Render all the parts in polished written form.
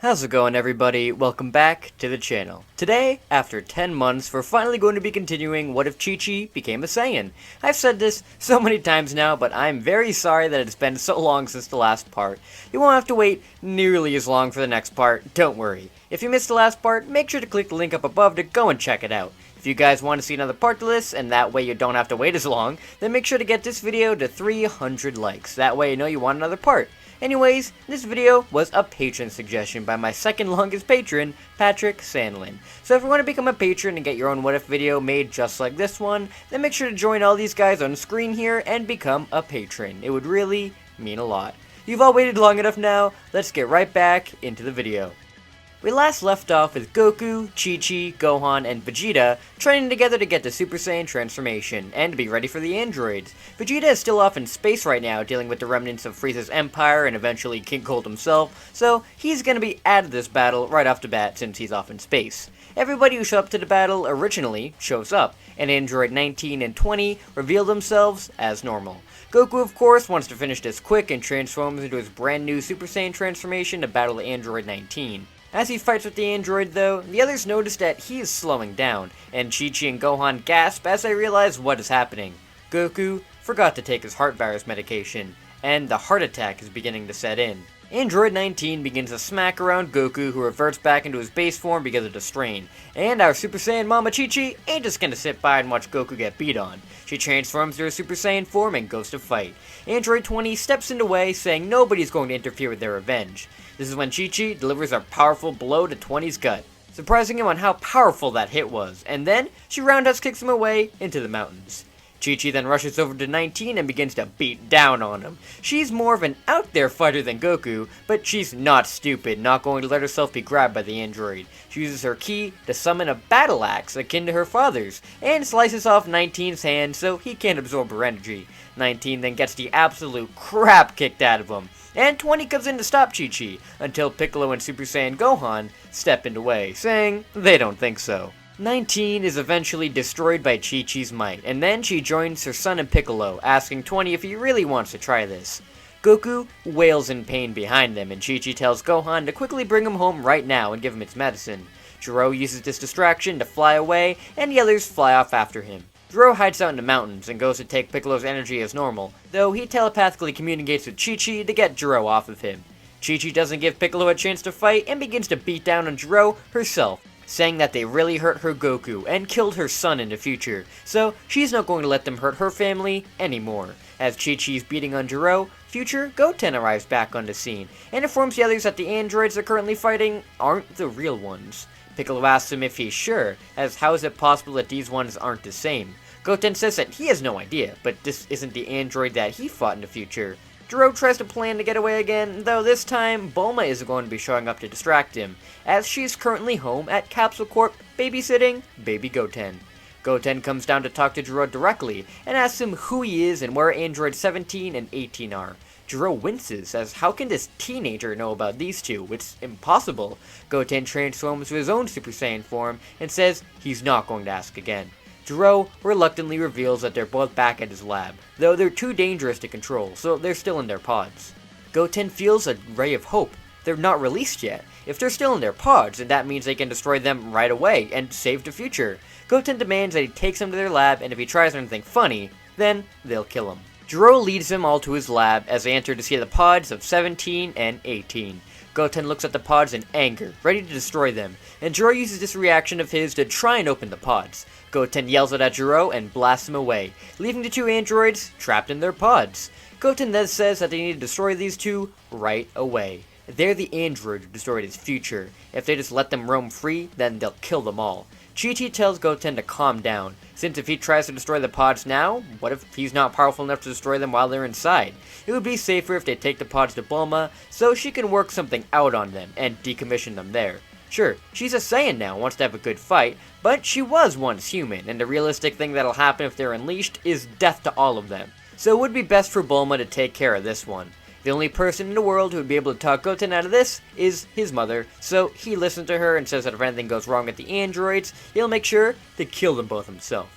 How's it going, everybody? Welcome back to the channel. Today, after 10 months, we're finally going to be continuing What If Chi-Chi Became a Saiyan. I've said this so many times now, but I'm very sorry that it's been so long since the last part. You won't have to wait nearly as long for the next part, don't worry. If you missed the last part, make sure to click the link up above to go and check it out. If you guys want to see another part to this, and that way you don't have to wait as long, then make sure to get this video to 300 likes. That way you know you want another part. Anyways, this video was a patron suggestion by my second longest patron, Patrick Sandlin. So if you want to become a patron and get your own What If video made just like this one, then make sure to join all these guys on screen here and become a patron. It would really mean a lot. You've all waited long enough now, let's get right back into the video. We last left off with Goku, Chi-Chi, Gohan, and Vegeta training together to get the Super Saiyan transformation, and to be ready for the androids. Vegeta is still off in space right now, dealing with the remnants of Frieza's empire and eventually King Cold himself, so he's gonna be out of this battle right off the bat since he's off in space. Everybody who showed up to the battle originally shows up, and Android 19 and 20 reveal themselves as normal. Goku, of course, wants to finish this quick and transforms into his brand new Super Saiyan transformation to battle Android 19. As he fights with the android though, the others notice that he is slowing down, and Chi-Chi and Gohan gasp as they realize what is happening. Goku forgot to take his heart virus medication, and the heart attack is beginning to set in. Android 19 begins to smack around Goku, who reverts back into his base form because of the strain. And our Super Saiyan Mama Chi-Chi ain't just gonna sit by and watch Goku get beat on. She transforms to her Super Saiyan form and goes to fight. Android 20 steps in the way, saying nobody's going to interfere with their revenge. This is when Chi-Chi delivers a powerful blow to 20's gut, surprising him on how powerful that hit was, and then she roundhouse kicks him away into the mountains. Chi-Chi then rushes over to 19 and begins to beat down on him. She's more of an out-there fighter than Goku, but she's not stupid, not going to let herself be grabbed by the android. She uses her ki to summon a battle axe akin to her father's, and slices off 19's hand so he can't absorb her energy. 19 then gets the absolute crap kicked out of him, and 20 comes in to stop Chi-Chi, until Piccolo and Super Saiyan Gohan step in the way, saying they don't think so. 19 is eventually destroyed by Chi-Chi's might, and then she joins her son and Piccolo, asking 20 if he really wants to try this. Goku wails in pain behind them, and Chi-Chi tells Gohan to quickly bring him home right now and give him its medicine. Jiro uses this distraction to fly away, and the others fly off after him. Jiro hides out in the mountains and goes to take Piccolo's energy as normal, though he telepathically communicates with Chi-Chi to get Jiro off of him. Chi-Chi doesn't give Piccolo a chance to fight and begins to beat down on Jiro herself, saying that they really hurt her Goku and killed her son in the future, so she's not going to let them hurt her family anymore. As Chi-Chi's beating on Jiro, future Goten arrives back on the scene, and informs the others that the androids they're currently fighting aren't the real ones. Piccolo asks him if he's sure, as how is it possible that these ones aren't the same? Goten says that he has no idea, but this isn't the android that he fought in the future. Jiro tries to plan to get away again, though this time Bulma is going to be showing up to distract him, as she's currently home at Capsule Corp babysitting baby Goten. Goten comes down to talk to Jiro directly, and asks him who he is and where Android 17 and 18 are. Jiro winces, as how can this teenager know about these two? It's impossible. Goten transforms to his own Super Saiyan form, and says he's not going to ask again. Jiro reluctantly reveals that they're both back at his lab, though they're too dangerous to control, so they're still in their pods. Goten feels a ray of hope. They're not released yet. If they're still in their pods, then that means they can destroy them right away and save the future. Goten demands that he takes them to their lab, and if he tries anything funny, then they'll kill him. Jiro leads them all to his lab as they enter to see the pods of 17 and 18. Goten looks at the pods in anger, ready to destroy them, and Jiro uses this reaction of his to try and open the pods. Goten yells it at Jiro and blasts him away, leaving the two androids trapped in their pods. Goten then says that they need to destroy these two right away. They're the android who destroyed his future. If they just let them roam free, then they'll kill them all. Chi-Chi tells Goten to calm down, since if he tries to destroy the pods now, what if he's not powerful enough to destroy them while they're inside? It would be safer if they take the pods to Bulma, so she can work something out on them and decommission them there. Sure, she's a Saiyan now, wants to have a good fight, but she was once human, and the realistic thing that'll happen if they're unleashed is death to all of them. So it would be best for Bulma to take care of this one. The only person in the world who would be able to talk Goten out of this is his mother, so he listens to her and says that if anything goes wrong with the androids, he'll make sure to kill them both himself.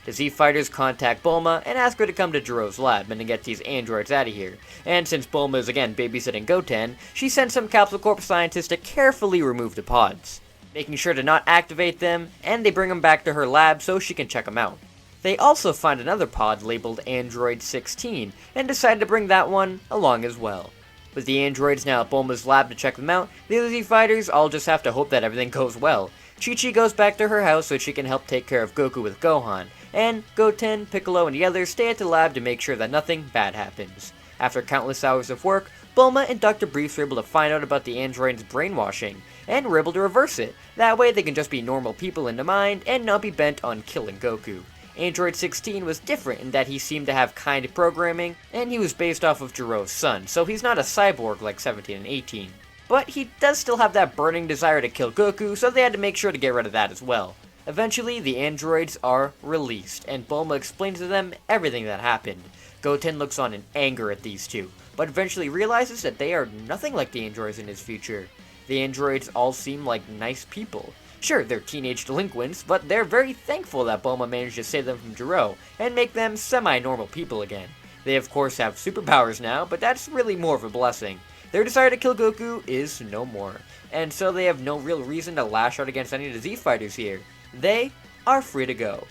The Z Fighters contact Bulma and ask her to come to Jiro's lab and to get these androids out of here. And since Bulma is again babysitting Goten, she sends some Capsule Corp scientists to carefully remove the pods, making sure to not activate them, and they bring them back to her lab so she can check them out. They also find another pod labeled Android 16 and decide to bring that one along as well. With the androids now at Bulma's lab to check them out, the other Z Fighters all just have to hope that everything goes well. Chi-Chi goes back to her house so she can help take care of Goku with Gohan, and Goten, Piccolo, and the others stay at the lab to make sure that nothing bad happens. After countless hours of work, Bulma and Dr. Briefs are able to find out about the androids' brainwashing, and were able to reverse it. That way they can just be normal people in the mind and not be bent on killing Goku. Android 16 was different in that he seemed to have kind programming, and he was based off of Jiro's son, so he's not a cyborg like 17 and 18. But he does still have that burning desire to kill Goku, so they had to make sure to get rid of that as well. Eventually, the androids are released, and Bulma explains to them everything that happened. Goten looks on in anger at these two, but eventually realizes that they are nothing like the androids in his future. The androids all seem like nice people. Sure, they're teenage delinquents, but they're very thankful that Bulma managed to save them from Jiro, and make them semi-normal people again. They of course have superpowers now, but that's really more of a blessing. Their desire to kill Goku is no more, and so they have no real reason to lash out against any of the Z Fighters here. They are free to go.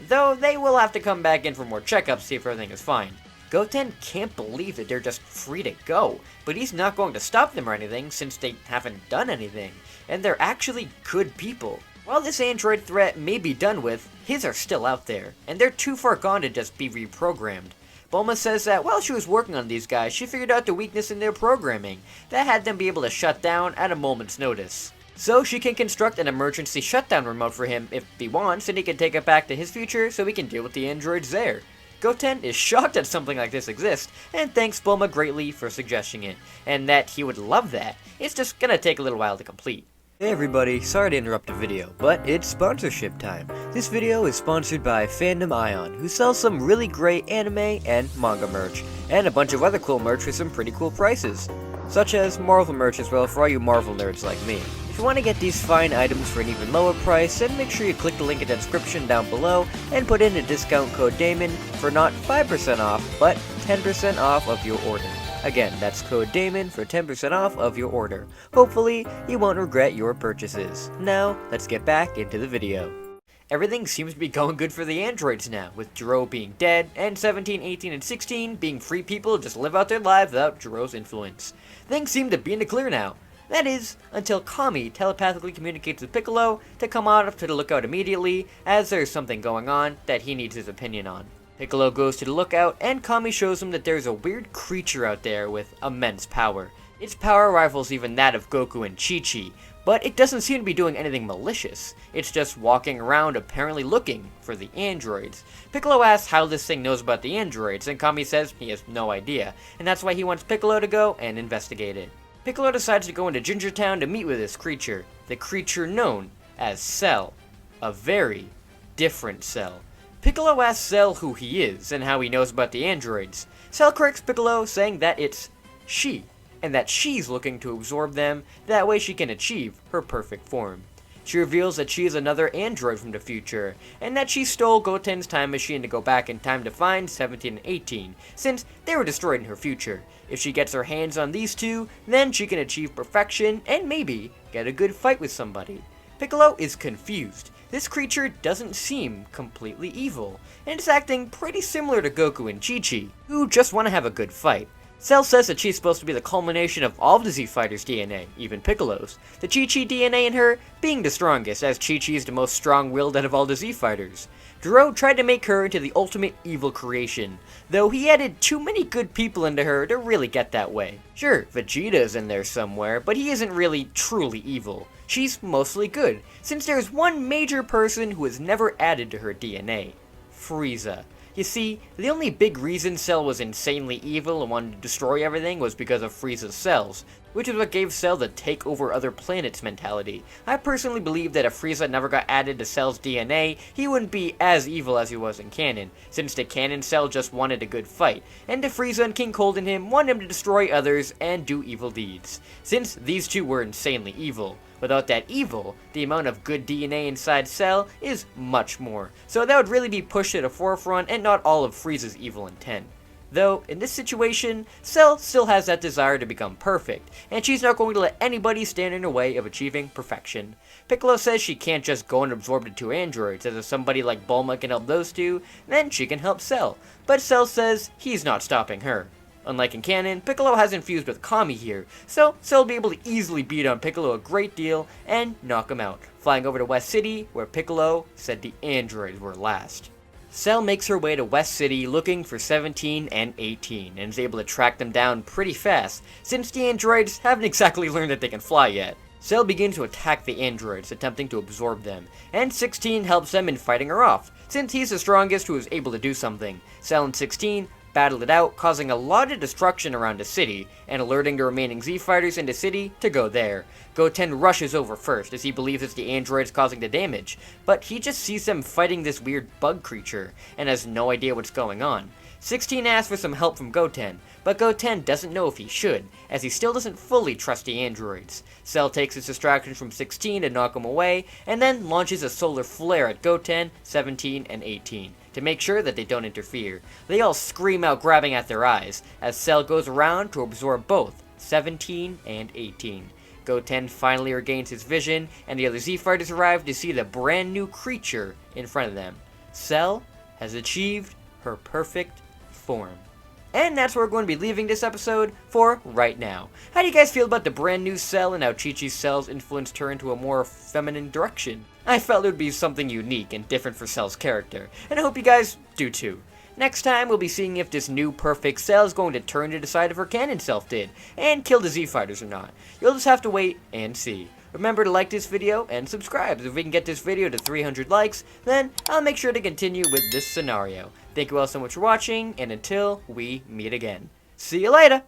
Though they will have to come back in for more checkups to see if everything is fine. Goten can't believe that they're just free to go, but he's not going to stop them or anything since they haven't done anything, and they're actually good people. While this android threat may be done with, his are still out there, and they're too far gone to just be reprogrammed. Bulma says that while she was working on these guys, she figured out the weakness in their programming that had them be able to shut down at a moment's notice. So she can construct an emergency shutdown remote for him if he wants, and he can take it back to his future so he can deal with the androids there. Goten is shocked that something like this exists, and thanks Bulma greatly for suggesting it, and that he would love that. It's just gonna take a little while to complete. Hey everybody, sorry to interrupt the video, but it's sponsorship time. This video is sponsored by Fandom Ion, who sells some really great anime and manga merch, and a bunch of other cool merch for some pretty cool prices, such as Marvel merch as well for all you Marvel nerds like me. If you want to get these fine items for an even lower price, then make sure you click the link in the description down below and put in a discount code DAMON for not 5% off, but 10% off of your order. Again, that's code DAMON for 10% off of your order. Hopefully, you won't regret your purchases. Now, let's get back into the video. Everything seems to be going good for the androids now, with Jiro being dead, and 17, 18, and 16 being free people who just live out their lives without Jiro's influence. Things seem to be in the clear now. That is, until Kami telepathically communicates with Piccolo to come out to the lookout immediately, as there's something going on that he needs his opinion on. Piccolo goes to the lookout, and Kami shows him that there's a weird creature out there with immense power. Its power rivals even that of Goku and Chi-Chi, but it doesn't seem to be doing anything malicious. It's just walking around apparently looking for the androids. Piccolo asks how this thing knows about the androids, and Kami says he has no idea, and that's why he wants Piccolo to go and investigate it. Piccolo decides to go into Ginger Town to meet with this creature, the creature known as Cell. A very different Cell. Piccolo asks Cell who he is and how he knows about the androids. Cell corrects Piccolo, saying that it's she, and that she's looking to absorb them, that way she can achieve her perfect form. She reveals that she is another android from the future, and that she stole Goten's time machine to go back in time to find 17 and 18, since they were destroyed in her future. If she gets her hands on these two, then she can achieve perfection and maybe get a good fight with somebody. Piccolo is confused. This creature doesn't seem completely evil, and is acting pretty similar to Goku and Chi-Chi, who just want to have a good fight. Cell says that she's supposed to be the culmination of all of the Z Fighters' DNA, even Piccolo's, the Chi-Chi DNA in her being the strongest, as Chi-Chi is the most strong-willed out of all the Z Fighters. Jiro tried to make her into the ultimate evil creation, though he added too many good people into her to really get that way. Sure, Vegeta's in there somewhere, but he isn't really truly evil. She's mostly good, since there's one major person who is never added to her DNA. Frieza. You see, the only big reason Cell was insanely evil and wanted to destroy everything was because of Frieza's cells, which is what gave Cell the take over other planets mentality. I personally believe that if Frieza never got added to Cell's DNA, he wouldn't be as evil as he was in canon, since the canon Cell just wanted a good fight, and if Frieza and King Cold in him wanted him to destroy others and do evil deeds, since these two were insanely evil. Without that evil, the amount of good DNA inside Cell is much more, so that would really be pushed to the forefront and not all of Frieza's evil intent. Though, in this situation, Cell still has that desire to become perfect, and she's not going to let anybody stand in her way of achieving perfection. Piccolo says she can't just go and absorb the two androids, as if somebody like Bulma can help those two, then she can help Cell, but Cell says he's not stopping her. Unlike in canon, Piccolo hasn't fused with Kami here, so Cell will be able to easily beat on Piccolo a great deal and knock him out, flying over to West City, where Piccolo said the androids were last. Cell makes her way to West City looking for 17 and 18, and is able to track them down pretty fast, since the androids haven't exactly learned that they can fly yet. Cell begins to attack the androids, attempting to absorb them, and 16 helps them in fighting her off, since he's the strongest who is able to do something. Cell and 16 battle it out, causing a lot of destruction around the city, and alerting the remaining Z fighters in the city to go there. Goten rushes over first, as he believes it's the androids causing the damage, but he just sees them fighting this weird bug creature, and has no idea what's going on. 16 asks for some help from Goten, but Goten doesn't know if he should, as he still doesn't fully trust the androids. Cell takes his distraction from 16 to knock him away, and then launches a solar flare at Goten, 17, and 18. To make sure that they don't interfere. They all scream out, grabbing at their eyes, as Cell goes around to absorb both 17 and 18. Goten finally regains his vision, and the other Z fighters arrive to see the brand new creature in front of them. Cell has achieved her perfect form. And that's where we're going to be leaving this episode for right now. How do you guys feel about the brand new Cell and how Chi-Chi's Cell's influenced her into a more feminine direction? I felt it would be something unique and different for Cell's character, and I hope you guys do too. Next time, we'll be seeing if this new perfect Cell is going to turn to decide if her canon self did, and kill the Z-Fighters or not. You'll just have to wait and see. Remember to like this video and subscribe. If we can get this video to 300 likes, then I'll make sure to continue with this scenario. Thank you all so much for watching, and until we meet again. See you later!